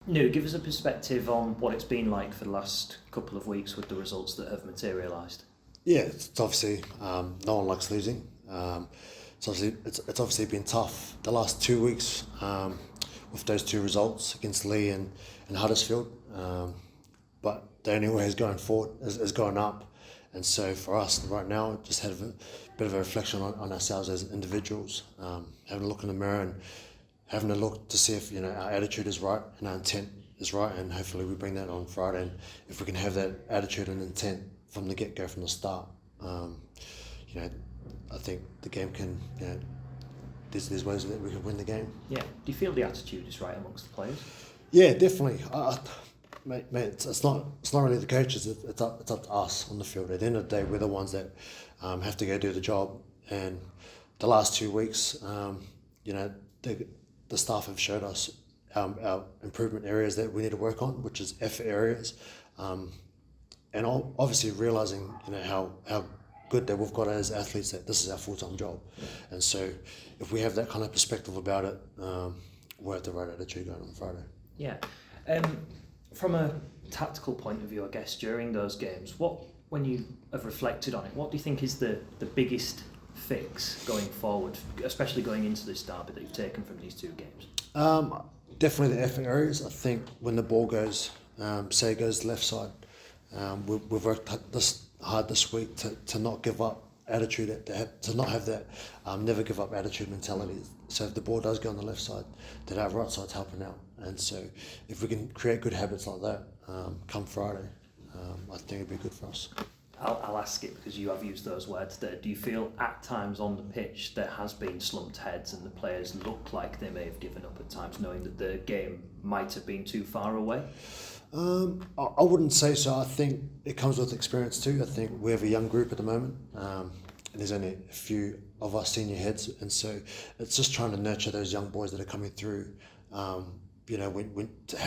No, give us a perspective on what it's been like for the last couple of weeks with the results that have materialised. Yeah, it's obviously no one likes losing. It's obviously been tough the last 2 weeks with those two results against Lee and Huddersfield. But the only way is going forward is going up. And so for us right now, just have a bit of a reflection on ourselves as individuals, having a look in the mirror and having a look to see if our attitude is right and our intent is right, and hopefully we bring that on Friday. And if we can have that attitude and intent from the get-go, from the start, I think the game can. There's ways that we can win the game. Yeah. Do you feel the attitude is right amongst the players? Yeah, definitely. Mate, it's not really the coaches. It's up to us on the field. At the end of the day, we're the ones that have to go do the job. And the last 2 weeks, the staff have showed us our improvement areas that we need to work on, which is effort areas, and obviously realizing how good that we've got as athletes, that this is our full-time job. And so if we have that kind of perspective about it, we'll have the right attitude going on Friday. Yeah. From a tactical point of view, I guess, during those games, when you have reflected on it, what do you think is the biggest fix going forward, especially going into this derby that you've taken from these two games? Definitely the effort areas. I think when the ball goes, say it goes left side, we've worked hard this week to not give up attitude, to not have that never give up attitude mentality. So if the ball does go on the left side, then our right side's helping out. And so if we can create good habits like that come Friday, I think it'd be good for us. I'll ask it because you have used those words there. Do you feel at times on the pitch there has been slumped heads and the players look like they may have given up at times, knowing that the game might have been too far away? I wouldn't say so. I think it comes with experience too. I think we have a young group at the moment, and there's only a few of us senior heads, and so it's just trying to nurture those young boys that are coming through. How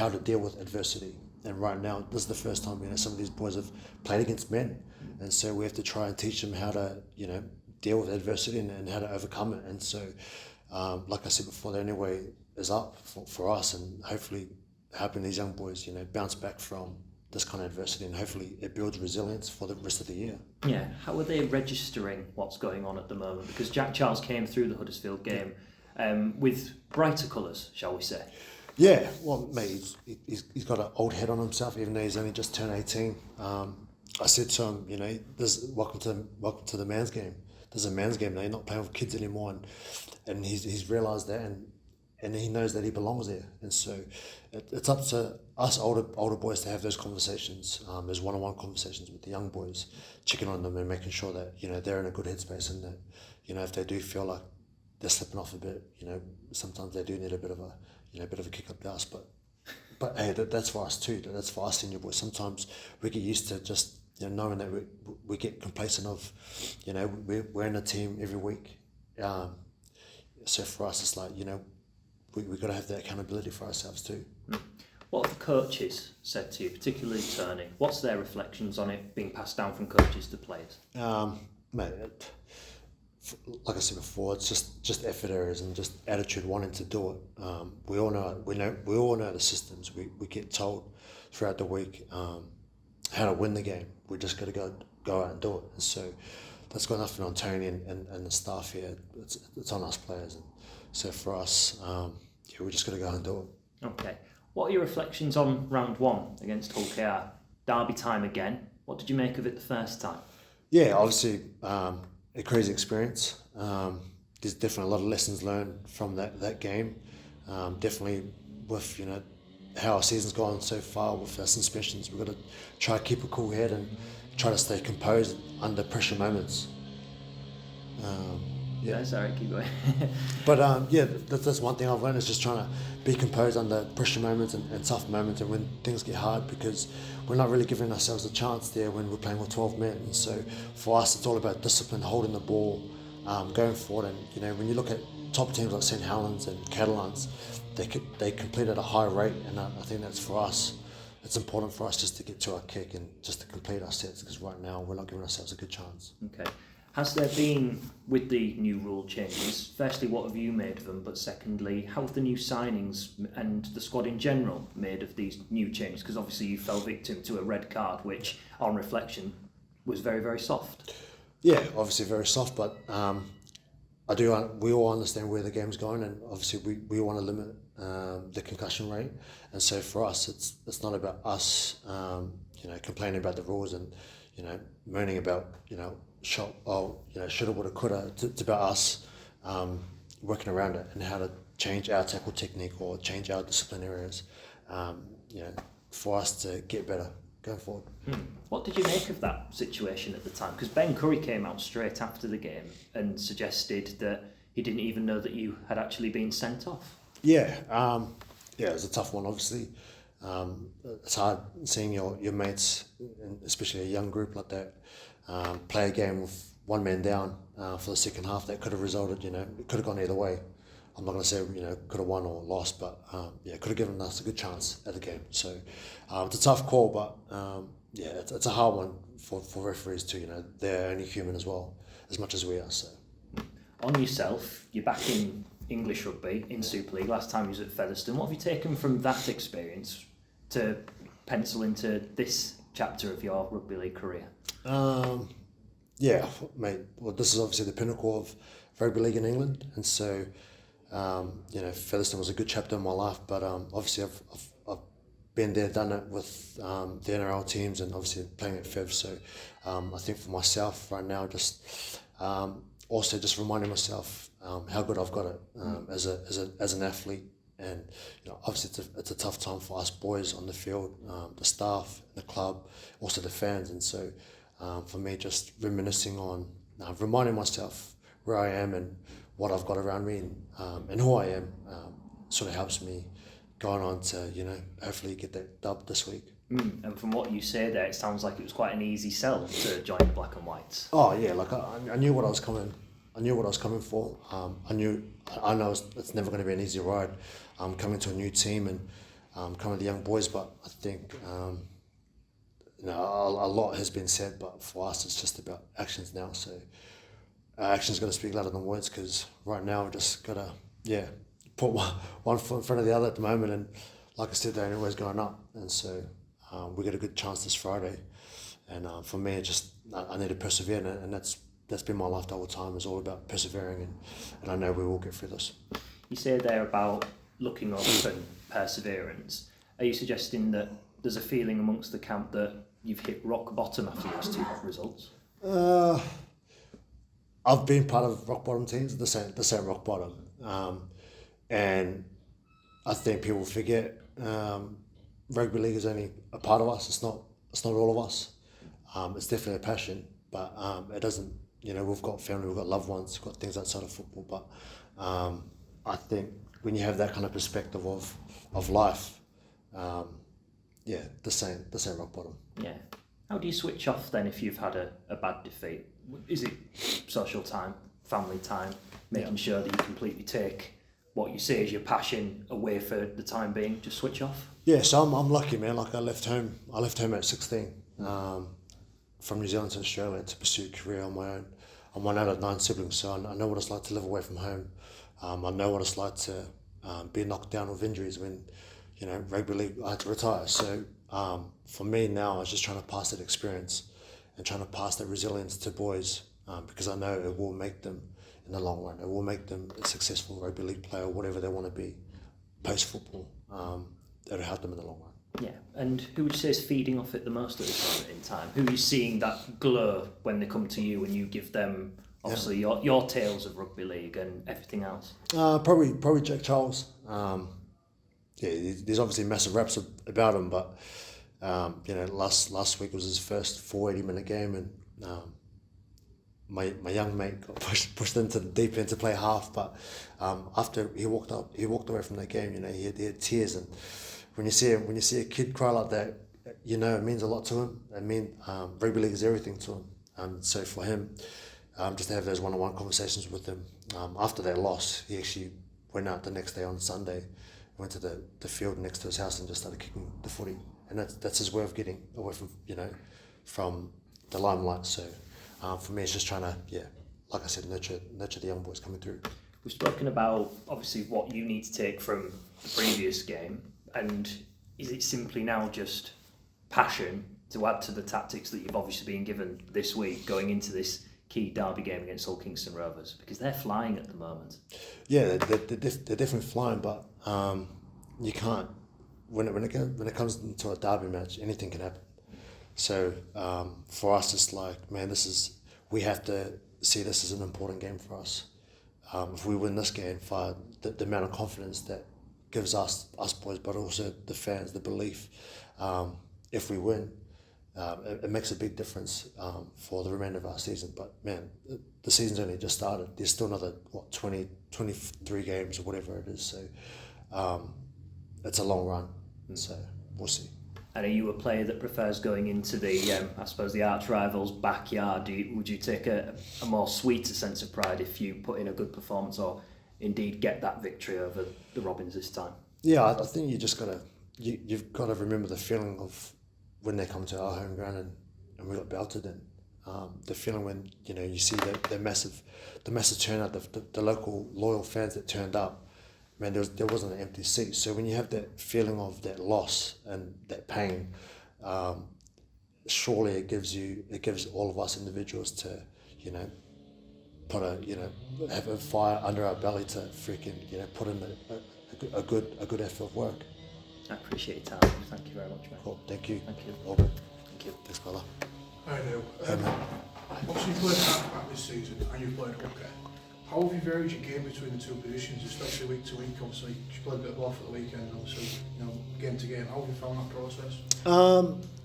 to deal with adversity. And right now, this is the first time some of these boys have played against men, and so we have to try and teach them how to deal with adversity and how to overcome it. And so, like I said before, the only way is up for us, and hopefully helping these young boys bounce back from this kind of adversity, and hopefully it builds resilience for the rest of the year. Yeah, how are they registering what's going on at the moment? Because Jack Charles came through the Huddersfield game with brighter colours, shall we say? Yeah, well, mate, he's got an old head on himself, even though he's only just turned 18. I said to him, welcome to the man's game. This is a man's game now. You're not playing with kids anymore, and he's realised that, and he knows that he belongs there. And so it's up to us older boys to have those conversations. There's one-on-one conversations with the young boys, checking on them and making sure that they're in a good headspace, and that if they do feel like they're slipping off a bit, sometimes they do need a bit of a kick up the arse. But hey, that's for us too. That's for us senior boys. Sometimes we get used to just knowing that we get complacent of, we're in a team every week. So for us, it's like we got to have that accountability for ourselves too. What have the coaches said to you, particularly Tony? What's their reflections on it being passed down from coaches to players? Mate, like I said before, it's just effort areas and just attitude, wanting to do it. We all know the systems. We get told throughout the week how to win the game. We just got to go out and do it. And so that's got nothing on Tony and the staff here. It's on us players. And so for us, we just got to go out and do it. Okay. What are your reflections on round one against Hull KR? Derby time again. What did you make of it the first time? Yeah, obviously. A crazy experience. There's definitely a lot of lessons learned from that game. Definitely with how our season's gone so far with our suspensions, we've got to try to keep a cool head and try to stay composed under pressure moments. Yeah, sorry, keep going. But that's one thing I've learned, is just trying to be composed under pressure moments and tough moments, and when things get hard, because we're not really giving ourselves a chance there when we're playing with 12 men. And so for us, it's all about discipline, holding the ball, going forward. And when you look at top teams like St Helens and Catalans, they complete at a high rate, and I think that's for us. It's important for us just to get to our kick and just to complete our sets, because right now we're not giving ourselves a good chance. Okay. Has there been, with the new rule changes, firstly, what have you made of them, but secondly, how have the new signings and the squad in general made of these new changes? Because obviously you fell victim to a red card, which, on reflection, was very, very soft. Yeah, obviously very soft, but we all understand where the game's going, and obviously we want to limit the concussion rate. And so for us, it's not about us, complaining about the rules and, moaning about, shoulda, woulda, coulda. It's about us working around it and how to change our tackle technique or change our discipline areas, for us to get better going forward. What did you make of that situation at the time? Because Ben Curry came out straight after the game and suggested that he didn't even know that you had actually been sent off. Yeah, it was a tough one, obviously. It's hard seeing your mates, especially a young group like that, play a game with one man down for the second half. That could have resulted, it could have gone either way. I'm not going to say, could have won or lost, but it could have given us a good chance at the game. So it's a tough call, but it's a hard one for referees too. They're only human as well, as much as we are. So on yourself, you're back in English rugby in Super League. Last time you was at Featherstone. What have you taken from that experience to pencil into this chapter of your rugby league career? Mate. Well, this is obviously the pinnacle of rugby league in England, and so Featherstone was a good chapter in my life. But obviously, I've been there, done it with the NRL teams, and obviously playing at Fev. So I think for myself right now, just also just reminding myself how good I've got it as an athlete. And obviously it's a tough time for us boys on the field, the staff, the club, also the fans. And so for me, just reminiscing on, reminding myself where I am and what I've got around me, and who I am, sort of helps me going on to hopefully get that dub this week. And from what you say there, it sounds like it was quite an easy sell to join the Black and Whites. Oh yeah, like I knew what I was coming. I knew what I was coming for. I know it's never going to be an easy ride. Coming to a new team and coming to young boys, but I think a lot has been said. But for us, it's just about actions now. So action's got to speak louder than words. Because right now, we've just got to put one foot in front of the other at the moment. And like I said, they're always going up. And so we get a good chance this Friday. And for me, I need to persevere, and that's been my life the whole time. It's all about persevering, and I know we will get through this. You say there about looking up and perseverance. Are you suggesting that there's a feeling amongst the camp that you've hit rock bottom after those two results? I've been part of rock bottom teams, the same rock bottom, and I think people forget rugby league is only a part of us. It's not all of us. It's definitely a passion, but it doesn't. We've got family, we've got loved ones, we've got things outside of football. But I think when you have that kind of perspective of life, the same rock bottom. Yeah. How do you switch off then if you've had a bad defeat? Is it social time, family time, making sure that you completely take what you say is your passion away for the time being, just switch off? Yeah, so I'm lucky, man. Like I left home at 16. From New Zealand to Australia to pursue a career on my own. I'm one out of 9 siblings, so I know what it's like to live away from home. I know what it's like to be knocked down with injuries when, rugby league, I had to retire. So for me now, I was just trying to pass that experience and trying to pass that resilience to boys because I know it will make them, in the long run, it will make them a successful rugby league player, whatever they want to be post-football. It'll help them in the long run. Yeah, and who would you say is feeding off it the most at this moment in time? Who are you seeing that glow when they come to you and you give them, obviously, your tales of rugby league and everything else? Probably Jack Charles. There's obviously massive raps about him, but last week was his first 480-minute game, and my young mate got pushed into the deep end to play half. But after he walked away from that game, he had tears. And when you see a kid cry like that, it means a lot to him. Rugby league is everything to him. So for him, just to have those one-on-one conversations with him after that loss, he actually went out the next day on Sunday, went to the field next to his house and just started kicking the footy. And that's his way of getting away from from the limelight. So For me, it's just trying to, like I said, nurture the young boys coming through. We've spoken about obviously what you need to take from the previous game, and is it simply now just passion to add to the tactics that you've obviously been given this week going into this key derby game against Hull Kingston Rovers, because they're flying at the moment? Yeah, they're definitely flying, but you can't, when it comes into a derby match, anything can happen. So for us, it's like, man, we have to see this as an important game for us. If we win this game, for the amount of confidence that gives us boys, but also the fans, the belief, if we win, it makes a big difference for the remainder of our season. But man, the season's only just started. There's still another 23 games or whatever it is. So it's a long run. So we'll see. And are you a player that prefers going into the, I suppose, the arch rival's backyard? Would you take a more sweeter sense of pride if you put in a good performance, or indeed get that victory over the Robins this time? Yeah, I think you've got to remember the feeling of when they come to our home ground and we got belted, and the feeling when you see the massive turnout, the local loyal fans that turned up. Man, there wasn't an empty seat. So when you have that feeling of that loss and that pain, surely it gives all of us individuals to, have a fire under our belly to freaking, put in a good effort of work. I appreciate your time. Thank you very much, mate. Cool. Thank you. Thank you. All good. Thank you. Thanks, brother. I know. Hey, man. Obviously, you played half-back this season and you've played hooker. How have you varied your game between the two positions, especially week to week? Obviously, you played a bit of ball for the weekend, obviously, game to game. How have you found that process?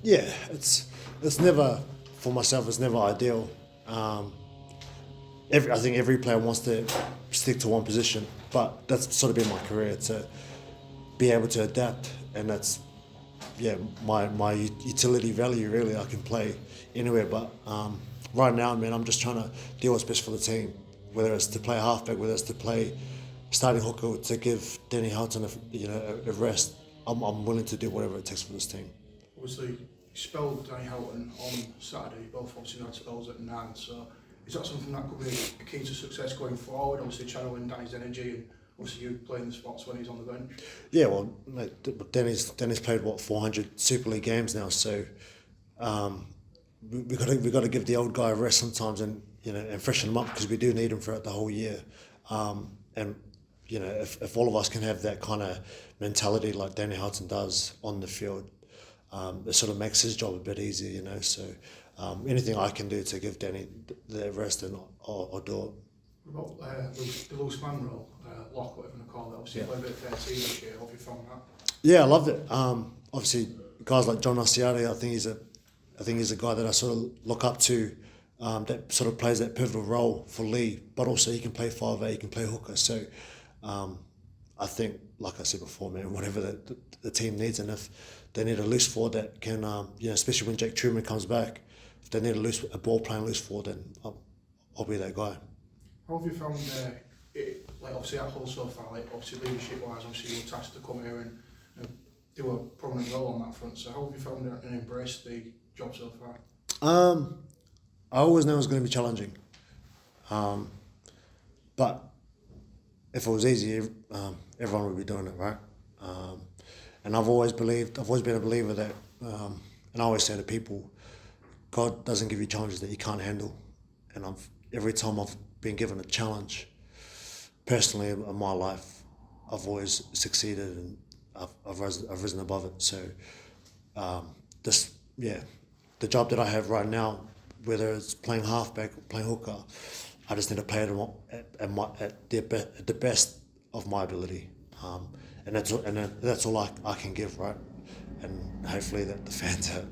Yeah, it's never, for myself, it's never ideal. I think every player wants to stick to one position, but that's sort of been my career, to be able to adapt, and that's my utility value really. I can play anywhere, but right now, man, I'm just trying to do what's best for the team, whether it's to play halfback, whether it's to play starting hooker, to give Danny Houghton a rest. I'm willing to do whatever it takes for this team. Obviously, you spelled Danny Houghton on Saturday. You both obviously had spells at 9, so is that something that could be a key to success going forward? Obviously, channeling Danny's energy, and obviously you playing the spots when he's on the bench. Yeah, well, mate, Danny's played 400 Super League games now, so we got to give the old guy a rest sometimes, and freshen him up, because we do need him throughout the whole year. And if all of us can have that kind of mentality like Danny Houghton does on the field, it sort of makes his job a bit easier, So anything I can do to give Danny the rest, and I'll do it. What about the loose man role, lock, whatever you want to call it? Obviously, you played a bit of 13 this year. Hope you found that. Yeah, I loved it. Obviously, guys like John Asiati, I think he's a guy that I sort of look up to. That sort of plays that pivotal role for Lee, but also he can play 5'8", he can play hooker. So I think, like I said before, man, whatever the team needs, and if they need a loose forward that can, especially when Jake Truman comes back, if they need a ball playing loose forward, then I'll be that guy. How have you found it, like obviously at Hull so far, like obviously leadership wise, obviously you were tasked to come here and do a prominent role on that front, so how have you found it and embraced the job so far? I always knew it was going to be challenging, but if it was easy, everyone would be doing it, right? And I've always been a believer that, and I always say to people, God doesn't give you challenges that you can't handle. And every time I've been given a challenge, personally in my life, I've always succeeded, and I've risen above it. So the job that I have right now, whether it's playing halfback or playing hooker, I just need to play it at the best of my ability, and that's all I can give, right? And hopefully that the fans are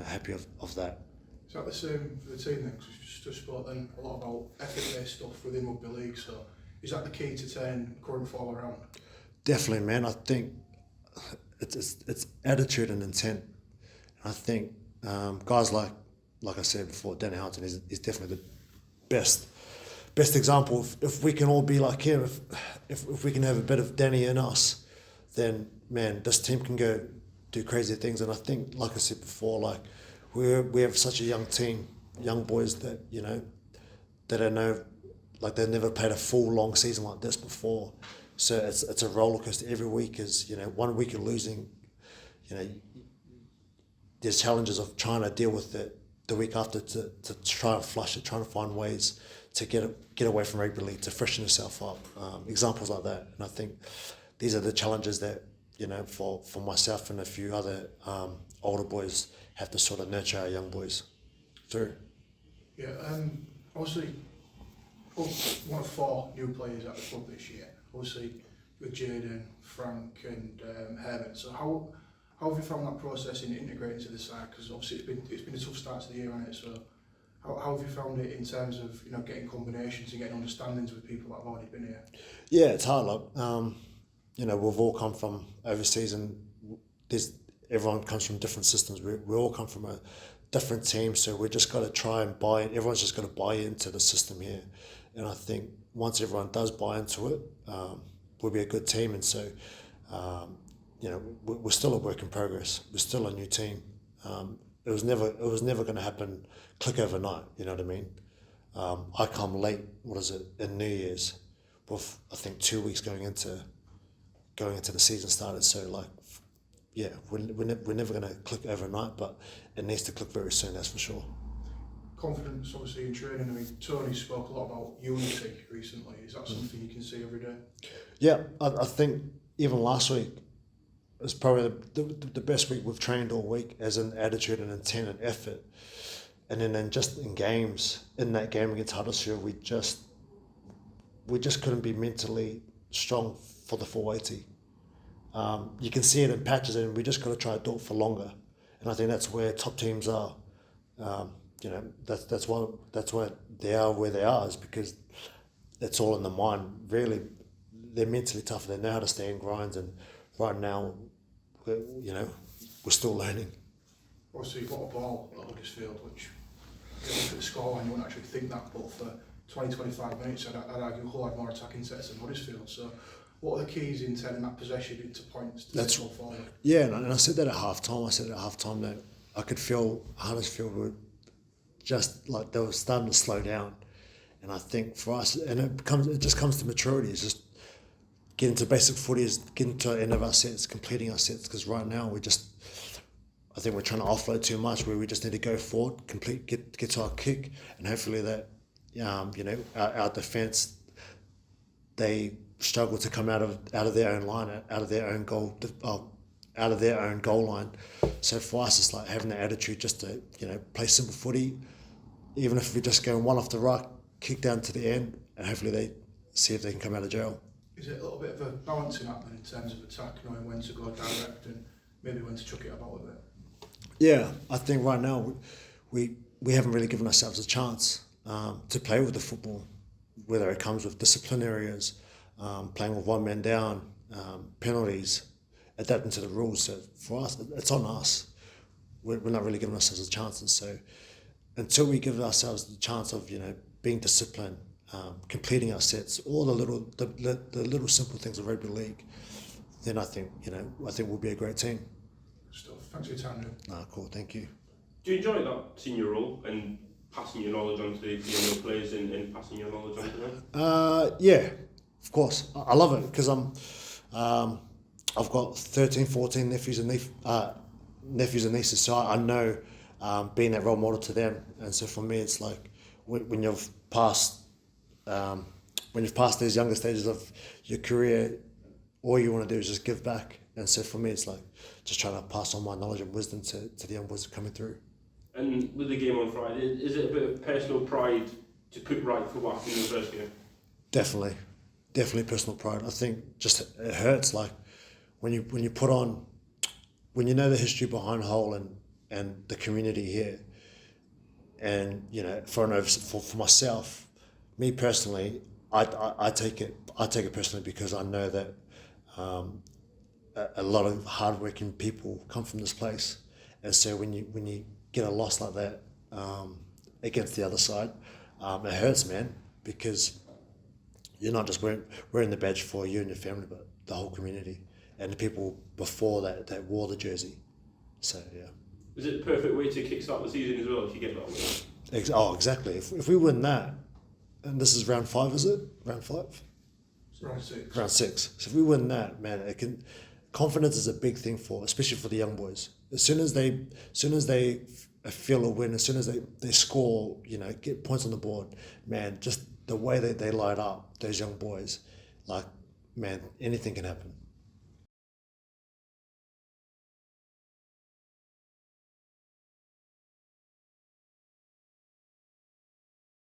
happy of that. Is that the same for the team then? Because we've just spoken a lot about effort-based stuff within Rugby League. So is that the key to turn current form around? Definitely, man. I think it's attitude and intent. I think guys like I said before, Danny Houghton is definitely the best example. If we can all be like him, if we can have a bit of Danny in us, then man, this team can go do crazy things. And I think, like I said before, like we have such a young team, young boys that, that I know, like they've never played a full long season like this before. So it's a roller coaster every week. Is 1 week you're losing, there's challenges of trying to deal with it the week after to try and flush it, trying to find ways to get away from rugby league, to freshen yourself up. Examples like that, and I think these are the challenges that for myself and a few other older boys have to sort of nurture our young boys through. Yeah, obviously, one of 4 new players at the club this year. Obviously, with Jaden, Frank, and Herman. So how have you found that process in integrating to the side? Because obviously it's been a tough start to the year, hasn't it? So how have you found it in terms of getting combinations and getting understandings with people that have already been here? Yeah, it's hard. Like, we've all come from overseas, and everyone comes from different systems. We all come from a different team, so we just got to try and buy in. Everyone's just got to buy into the system here, and I think once everyone does buy into it, we'll be a good team. And so, we're still a work in progress. We're still a new team. It was never going to happen click overnight. You know what I mean? I come late. What is it, in New Year's? With I think 2 weeks going into the season started. So like, yeah, we're never going to click overnight, but it needs to click very soon. That's for sure. Confidence, obviously, in training. I mean, Tony spoke a lot about unity recently. Is that something you can see every day? Yeah, I think even last week was probably the best week we've trained all week, as in attitude and intent and effort. And then just in games, in that game against Huddersfield, we just couldn't be mentally strong for the 480. You can see it in patches, and we just got to try to do it for longer. And I think that's where top teams are. That's why they are where they are, is because it's all in the mind. Really, they're mentally tough. They know how to stay in grinds, and right now, we're still learning. Obviously, you've got a ball at Huddersfield, which you look at the scoreline, you wouldn't actually think that, but for 20-25 minutes, I'd argue Hull had more attacking sets than Huddersfield. So, what are the keys in turning that possession into points to go forward? Yeah, and I said that at half time. That I could feel Huddersfield were just like they were starting to slow down, and I think for us, and it just comes to maturity. It's just getting to basic footy, is getting to the end of our sets, completing our sets. Because right now I think we're trying to offload too much, where we just need to go forward, get to our kick, and hopefully that our defence, they struggle to come out of their own line, out of their own goal line. So for us, it's like having the attitude just to play simple footy, even if we just go one off the right, kick down to the end, and hopefully they see if they can come out of jail. Is it a little bit of a balancing act in terms of attack, knowing when to go direct and maybe when to chuck it about a bit? Yeah, I think right now we haven't really given ourselves a chance to play with the football, whether it comes with discipline areas, playing with one man down, penalties, adapting to the rules. So for us, it's on us. We're not really giving ourselves a chance, and so until we give ourselves the chance of being disciplined, completing our sets, all the little simple things of rugby league, then I think we'll be a great team. Stuff. Thanks for your time, Neil. Cool. Thank you. Do you enjoy that senior role and passing your knowledge on to the younger players and passing your knowledge on to them? Yeah, of course. I love it because I've got 13, 14 nephews and nieces, so I know being that role model to them. And so for me, it's like when you've passed these younger stages of your career, all you want to do is just give back. And so for me, it's like just trying to pass on my knowledge and wisdom to the young boys coming through. And with the game on Friday, is it a bit of personal pride to put right for what happened in the first game? Definitely personal pride. I think just it hurts, like when you put on, when you know the history behind Hull and the community here, and for myself, me personally, I take it personally because I know that a lot of hardworking people come from this place, and so when you get a loss like that against the other side, it hurts, man, because you're not just wearing the badge for you and your family, but the whole community and the people before that wore the jersey. So yeah. Is it a perfect way to kickstart the season as well if you get that win? Exactly. If we win that, and this is round 5, is it? Round 5? Round 6. Round 6. So if we win that, man, confidence is a big thing especially for the young boys. As soon as they feel a win, as soon as they score, get points on the board, man, just the way that they light up, those young boys, like, man, anything can happen.